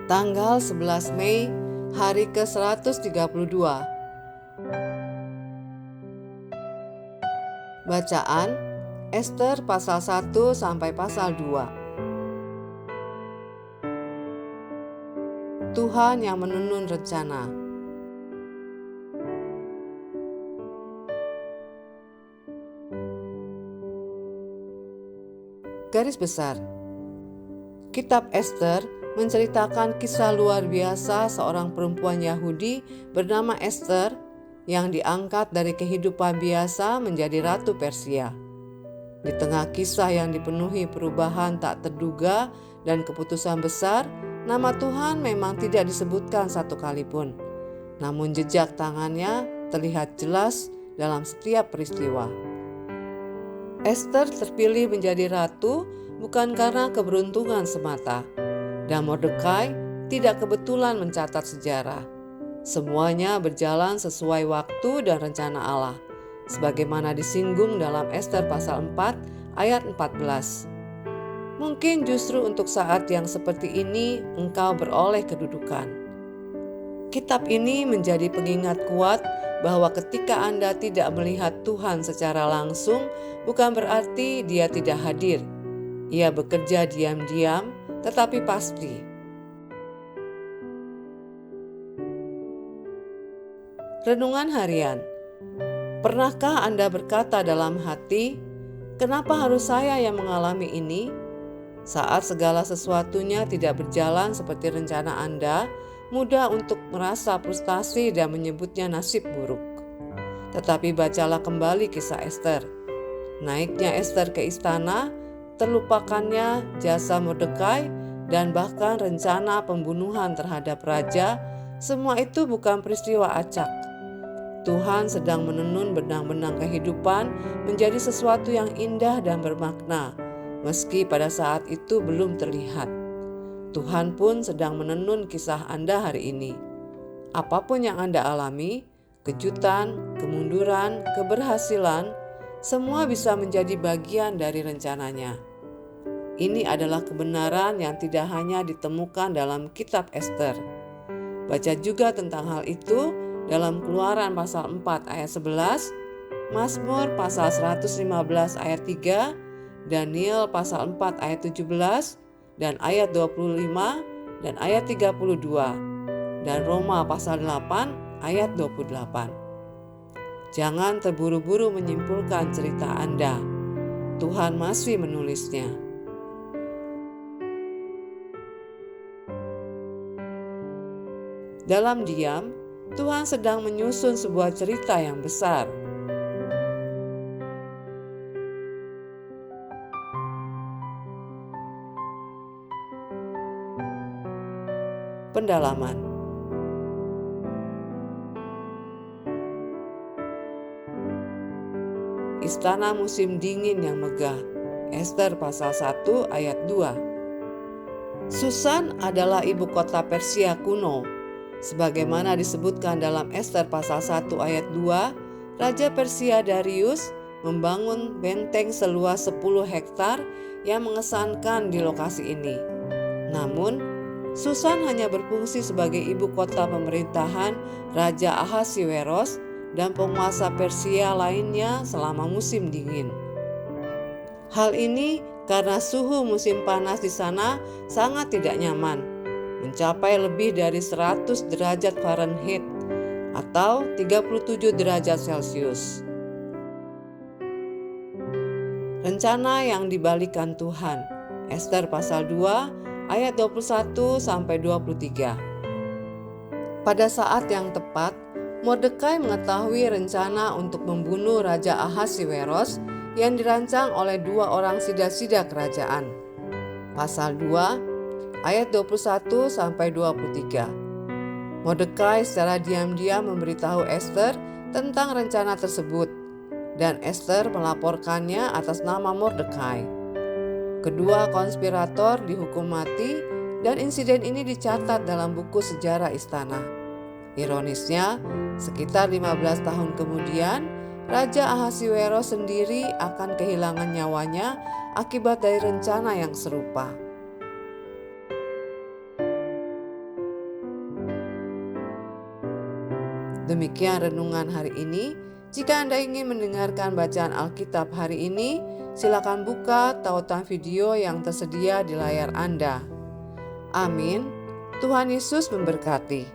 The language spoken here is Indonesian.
Tanggal 11 Mei, hari ke-132. Bacaan Ester pasal 1 sampai pasal 2. Tuhan yang menenun rencana. Garis besar. Kitab Ester menceritakan kisah luar biasa seorang perempuan Yahudi bernama Ester yang diangkat dari kehidupan biasa menjadi ratu Persia. Di tengah kisah yang dipenuhi perubahan tak terduga dan keputusan besar, nama Tuhan memang tidak disebutkan satu kali pun. Namun jejak tangannya terlihat jelas dalam setiap peristiwa. Ester terpilih menjadi ratu bukan karena keberuntungan semata, dan Mordekai tidak kebetulan mencatat sejarah. Semuanya berjalan sesuai waktu dan rencana Allah, sebagaimana disinggung dalam Ester pasal 4 ayat 14. Mungkin justru untuk saat yang seperti ini engkau beroleh kedudukan. Kitab ini menjadi pengingat kuat bahwa ketika Anda tidak melihat Tuhan secara langsung, bukan berarti Dia tidak hadir. Ia bekerja diam-diam, tetapi pasti. Renungan harian. Pernahkah Anda berkata dalam hati, "Kenapa harus saya yang mengalami ini?" Saat segala sesuatunya tidak berjalan seperti rencana Anda, mudah untuk merasa frustasi dan menyebutnya nasib buruk. Tetapi bacalah kembali kisah Ester. Naiknya Ester ke istana, terlupakannya jasa Mordekai, dan bahkan rencana pembunuhan terhadap raja, semua itu bukan peristiwa acak. Tuhan sedang menenun benang-benang kehidupan menjadi sesuatu yang indah dan bermakna, meski pada saat itu belum terlihat. Tuhan pun sedang menenun kisah Anda hari ini. Apapun yang Anda alami, kejutan, kemunduran, keberhasilan, semua bisa menjadi bagian dari rencananya. Ini adalah kebenaran yang tidak hanya ditemukan dalam kitab Ester. Baca juga tentang hal itu dalam Keluaran pasal 4 ayat 11, Mazmur pasal 115 ayat 3, Daniel pasal 4 ayat 17, dan ayat 25 dan ayat 32, dan Roma pasal 8 ayat 28. Jangan terburu-buru menyimpulkan cerita Anda. Tuhan masih menulisnya. Dalam diam, Tuhan sedang menyusun sebuah cerita yang besar. Pendalaman. Istana musim dingin yang megah. Ester pasal 1 ayat 2. Susan adalah ibu kota Persia kuno. Sebagaimana disebutkan dalam Ester pasal 1 ayat 2, Raja Persia Darius membangun benteng seluas 10 hektar yang mengesankan di lokasi ini. Namun, Susan hanya berfungsi sebagai ibu kota pemerintahan Raja Ahasiweros dan penguasa Persia lainnya selama musim dingin. Hal ini karena suhu musim panas di sana sangat tidak nyaman, mencapai lebih dari 100 derajat Fahrenheit atau 37 derajat Celcius. Rencana yang dibalikan Tuhan. Ester pasal 2 ayat 21 sampai 23. Pada saat yang tepat, Mordekai mengetahui rencana untuk membunuh Raja Ahasiweros yang dirancang oleh 2 orang sida-sida kerajaan. Pasal 2 ayat 21 sampai 23. Mordekai secara diam-diam memberitahu Ester tentang rencana tersebut, dan Ester melaporkannya atas nama Mordekai. Kedua konspirator dihukum mati, dan insiden ini dicatat dalam buku sejarah istana. Ironisnya, sekitar 15 tahun kemudian, Raja Ahasiweros sendiri akan kehilangan nyawanya akibat dari rencana yang serupa. Demikian renungan hari ini. Jika Anda ingin mendengarkan bacaan Alkitab hari ini, silakan buka tautan video yang tersedia di layar Anda. Amin. Tuhan Yesus memberkati.